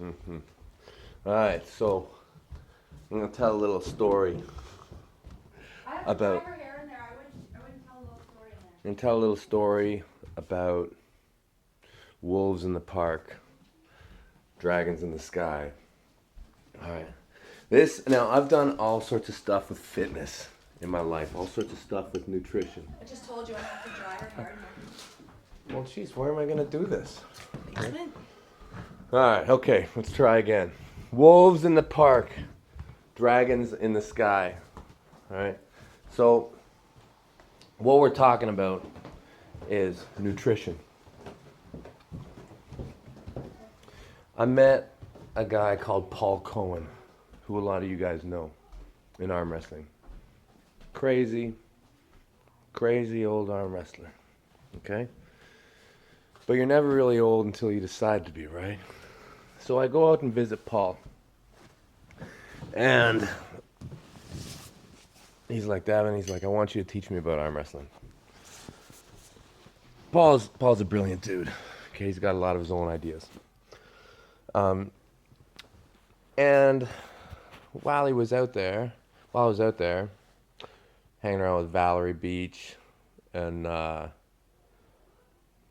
Mm-hmm. All right, so I'm gonna tell a little story I about. have her hair in there. I wouldn't tell a little story in there. I'm gonna tell a little story about wolves in the park, dragons in the sky. All right. This now I've done all sorts of stuff with fitness in my life, all sorts of stuff with nutrition. I just told you I have to dry her hair in there. Well, geez, where am I gonna do this? Basement? All right, okay, let's try again. Wolves in the park, dragons in the sky. All right. So what we're talking about is nutrition. I met a guy called Paul Cohen, who a lot of you guys know in arm wrestling. Crazy, crazy old arm wrestler. Okay? But you're never really old until you decide to be, right? So I go out and visit Paul. And he's like, Davin, he's like, I want you to teach me about arm wrestling. Paul's a brilliant dude. Okay, he's got a lot of his own ideas. Um, and while he was out there, while I was out there, hanging around with Valerie Beach, and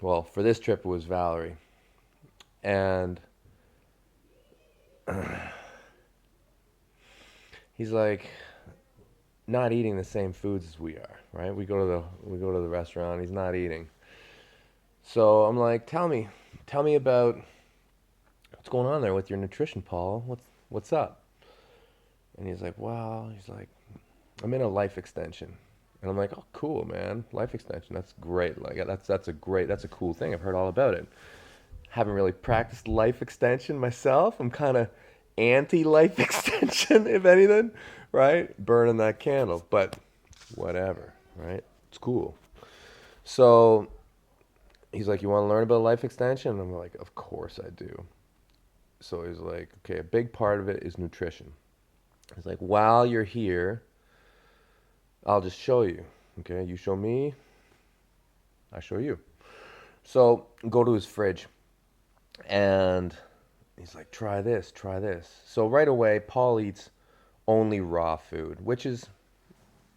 well, for this trip it was Valerie, and he's like not eating the same foods as we are, right? We go to the restaurant. He's not eating, so I'm like, tell me about what's going on there with your nutrition, Paul. What's up? And he's like, well, he's like, I'm in a life extension. And I'm like, oh, cool, man. Life extension. That's great. Like, that's a cool thing. I've heard all about it. Haven't really practiced life extension myself. I'm kind of anti life extension, if anything, right? Burning that candle, but whatever, right? It's cool. So he's like, you want to learn about life extension? And I'm like, of course I do. So he's like, okay, a big part of it is nutrition. He's like, while you're here, I'll just show you. Okay, you show me, I show you. So go to his fridge and he's like, try this, try this. So right away, Paul eats only raw food, which is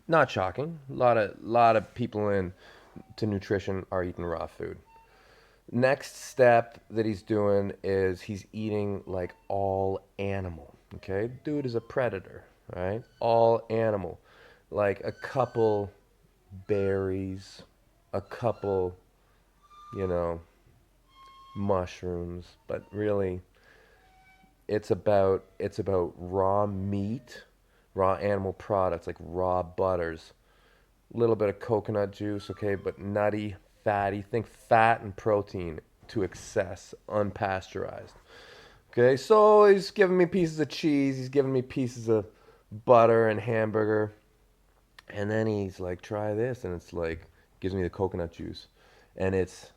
not shocking. A lot of people in to nutrition are eating raw food. Next step that he's doing is he's eating like all animal. Okay, dude is a predator, right? All animal, like a couple berries, a couple, you know, mushrooms, but really it's about raw meat, raw animal products like raw butters, a little bit of coconut juice, okay, but nutty, fatty. Think fat and protein to excess, unpasteurized. Okay, so he's giving me pieces of cheese, he's giving me pieces of butter and hamburger, and then he's like, try this, and it's like gives me the coconut juice, and it's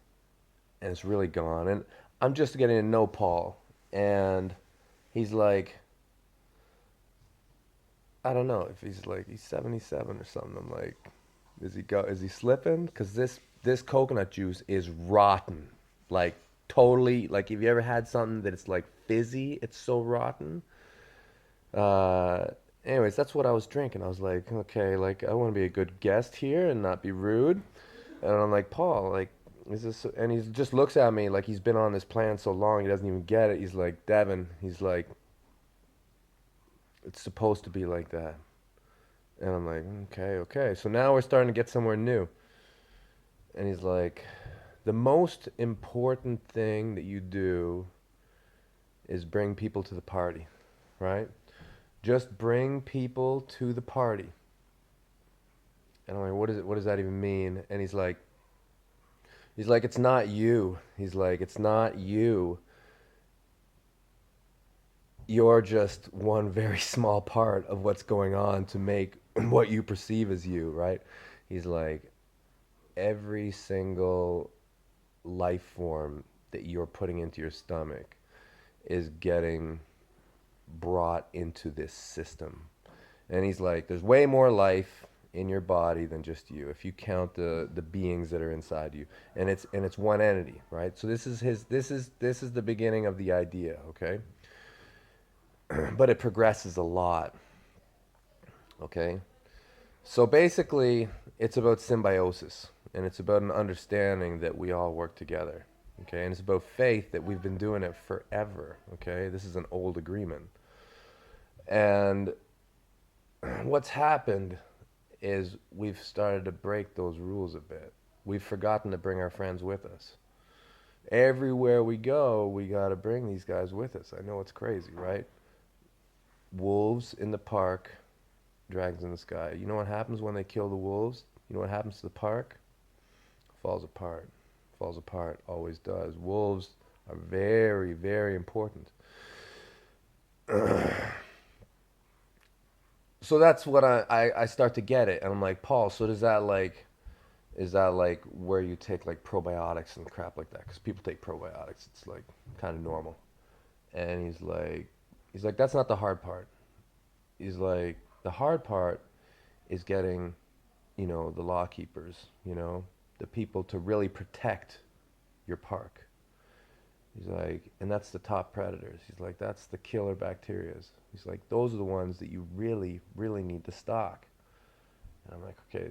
really gone. And I'm just getting to know Paul, and he's like, I don't know if he's like he's 77 or something. I'm like, is he slipping? Because this coconut juice is rotten, like totally. Like, if you ever had something that it's like fizzy, it's so rotten. Uh, anyways, that's what I was drinking. I was like, okay, like I want to be a good guest here and not be rude. And I'm like, Paul, like, is this? And he just looks at me like he's been on this plan so long he doesn't even get it. He's like, Devin, he's like, it's supposed to be like that. And I'm like, okay, okay. So now we're starting to get somewhere new. And he's like, the most important thing that you do is bring people to the party, right? Just bring people to the party. And I'm like, what does that even mean? And he's like, it's not you. He's like, it's not you. You're just one very small part of what's going on to make what you perceive as you, right? He's like, every single life form that you're putting into your stomach is getting brought into this system. And he's like, there's way more life in your body than just you. If you count the beings that are inside you, and it's one entity, right? So this is the beginning of the idea, okay? But it progresses a lot, okay? So basically, it's about symbiosis, and it's about an understanding that we all work together, okay? And it's about faith that we've been doing it forever, okay? This is an old agreement. And what's happened is we've started to break those rules a bit. We've forgotten to bring our friends with us. Everywhere we go, we got to bring these guys with us. I know it's crazy, right? Wolves in the park, dragons in the sky. You know what happens when they kill the wolves? You know what happens to the park? Falls apart. Falls apart. Always does. Wolves are very, very important. So that's what I start to get it. And I'm like, Paul, so does that like, is that like where you take like probiotics and crap like that? Because people take probiotics. It's like kind of normal. And he's like, that's not the hard part. He's like, the hard part is getting, the law keepers, the people to really protect your park. He's like, and that's the top predators. He's like, that's the killer bacterias. He's like, those are the ones that you really, really need to stock. And I'm like, okay,